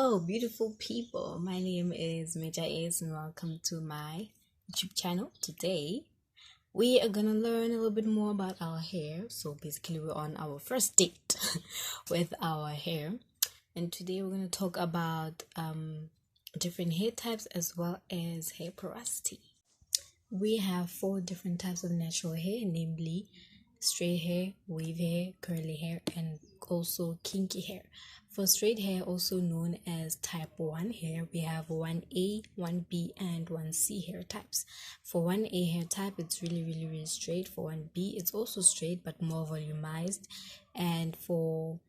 Hello, beautiful people. My name is Meja Ace, and welcome to my YouTube channel. Today, we are gonna learn a little bit more about our hair. So basically, we're on our first date with our hair, and today we're gonna talk about different hair types as well as hair porosity. We have 4 different types of natural hair, namely straight hair, wave hair, curly hair, and also kinky hair. For straight hair, also known as type 1 hair, we have 1A, 1B, and 1C hair types. For 1A hair type, it's really straight. For 1B, it's also straight but more volumized. And for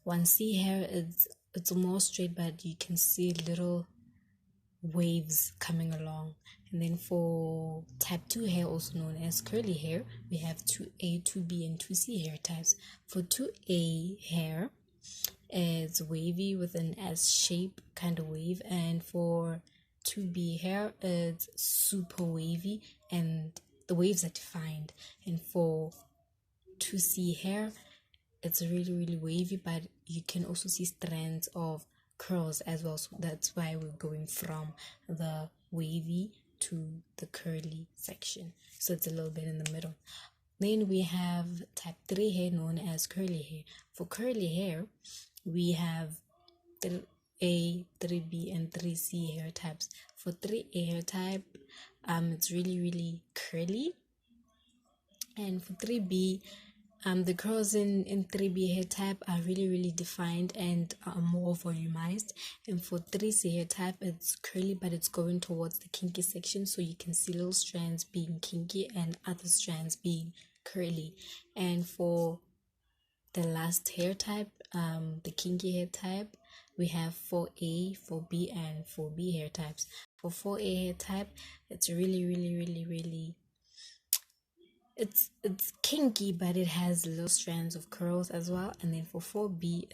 1C hair, it's more straight, but you can see little waves coming along. And then for type 2 hair, also known as curly hair, we have 2A, 2B, and 2C hair types. For 2A hair, it's wavy with an S shape kind of wave, and for 2B hair, it's super wavy and the waves are defined. And for 2C hair, it's really wavy, but you can also see strands of curls as well, so that's why we're going from the wavy to the curly section, so it's a little bit in the middle. Then we have type 3 hair, known as curly hair. For curly hair, we have 3A, 3B, and 3C hair types. For 3A hair type, it's really curly, and for 3B, the curls in 3B hair type are really defined and are more volumized. And for 3C hair type, it's curly, but it's going towards the kinky section, so you can see little strands being kinky and other strands being curly. And for the last hair type, the kinky hair type, we have 4A, 4B, and 4B hair types. For 4A hair type, it's really it's kinky, but it has little strands of curls as well. And then for 4B,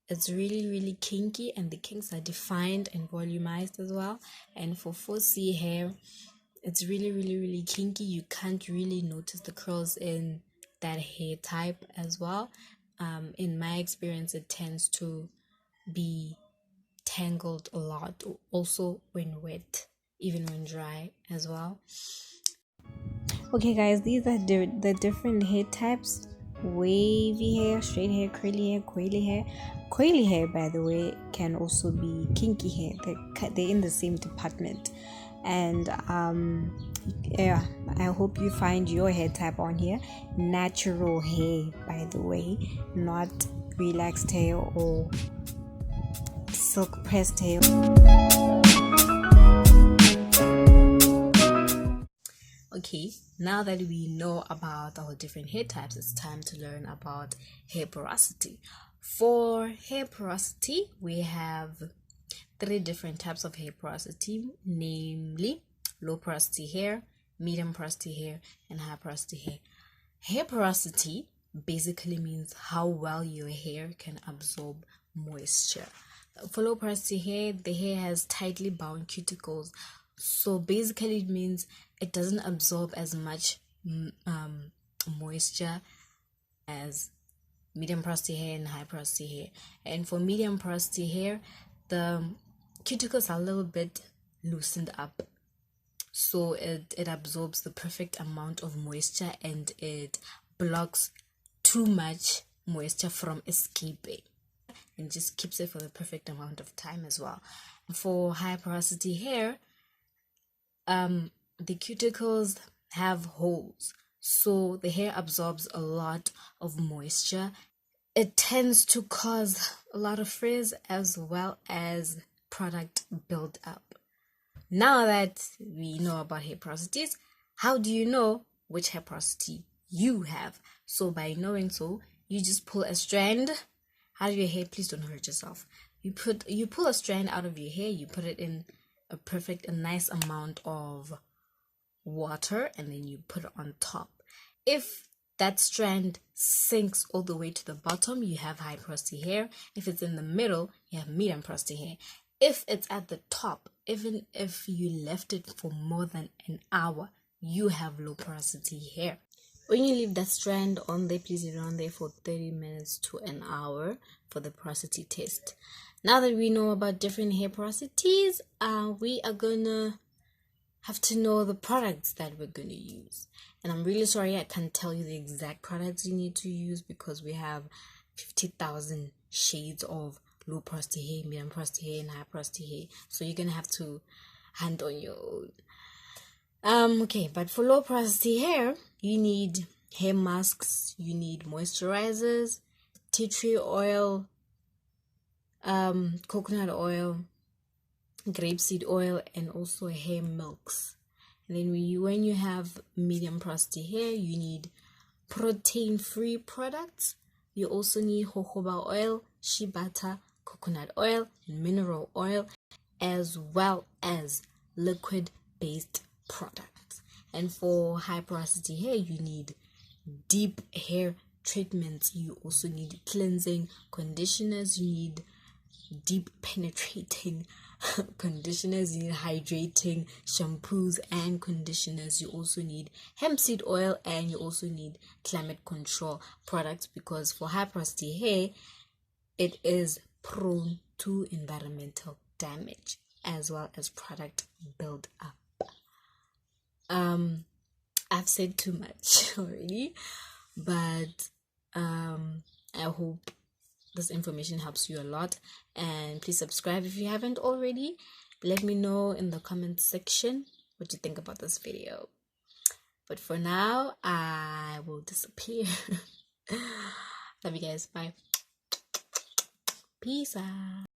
it's really kinky, and the kinks are defined and volumized as well. And for 4C hair, it's really kinky. You can't really notice the curls in that hair type as well. In my experience, it tends to be tangled a lot, also when wet, even when dry as well. Okay guys, these are the different hair types: wavy hair, straight hair, curly hair, coily hair. Coily hair, by the way, can also be kinky hair. They're in the same department. And yeah, I hope you find your hair type on here. Natural hair, by the way, not relaxed hair or silk pressed hair. Okay, now that we know about our different hair types, it's time to learn about hair porosity. For hair porosity, we have 3 different types of hair porosity, namely low porosity hair, medium porosity hair, and high porosity hair. Hair porosity basically means how well your hair can absorb moisture. For low porosity hair, the hair has tightly bound cuticles, so basically it means it doesn't absorb as much moisture as medium porosity hair and high porosity hair. And for medium porosity hair, the cuticles are a little bit loosened up, so it absorbs the perfect amount of moisture and it blocks too much moisture from escaping and just keeps it for the perfect amount of time as well. For high porosity hair, the cuticles have holes, so the hair absorbs a lot of moisture. It tends to cause a lot of frizz as well as product build up. Now that we know about hair porosities, how do you know which hair porosity you have? So by knowing so, you just pull a strand out of your hair. Please don't hurt yourself. You pull a strand out of your hair, you put it in a nice amount of water, and then you put it on top. If that strand sinks all the way to the bottom, you have high porosity hair. If it's in the middle, you have medium porosity hair. If it's at the top, even if you left it for more than an hour, you have low porosity hair. When you leave that strand on there, please leave it on there for 30 minutes to an hour for the porosity test. Now that we know about different hair porosities, we are gonna have to know the products that we're gonna use. And I'm really sorry I can't tell you the exact products you need to use because we have 50,000 shades of low porosity hair, medium porosity hair, and high porosity hair. So you're gonna have to hand on your own. Okay, but for low porosity hair, you need hair masks, you need moisturizers, tea tree oil, coconut oil, grapeseed oil, and also hair milks. And then when you have medium porosity hair, you need protein-free products. You also need jojoba oil, shea butter, coconut oil, and mineral oil, as well as liquid-based products. And for high porosity hair, you need deep hair treatments. You also need cleansing conditioners. You need deep penetrating conditioners. You need hydrating shampoos and conditioners. You also need hemp seed oil, and you also need climate control products, because for high porosity hair, it is prone to environmental damage as well as product build up. I've said too much already, but I hope this information helps you a lot, and please subscribe if you haven't already. Let me know in the comment section what you think about this video. But for now, I will disappear. Love you guys. Bye. Peace out.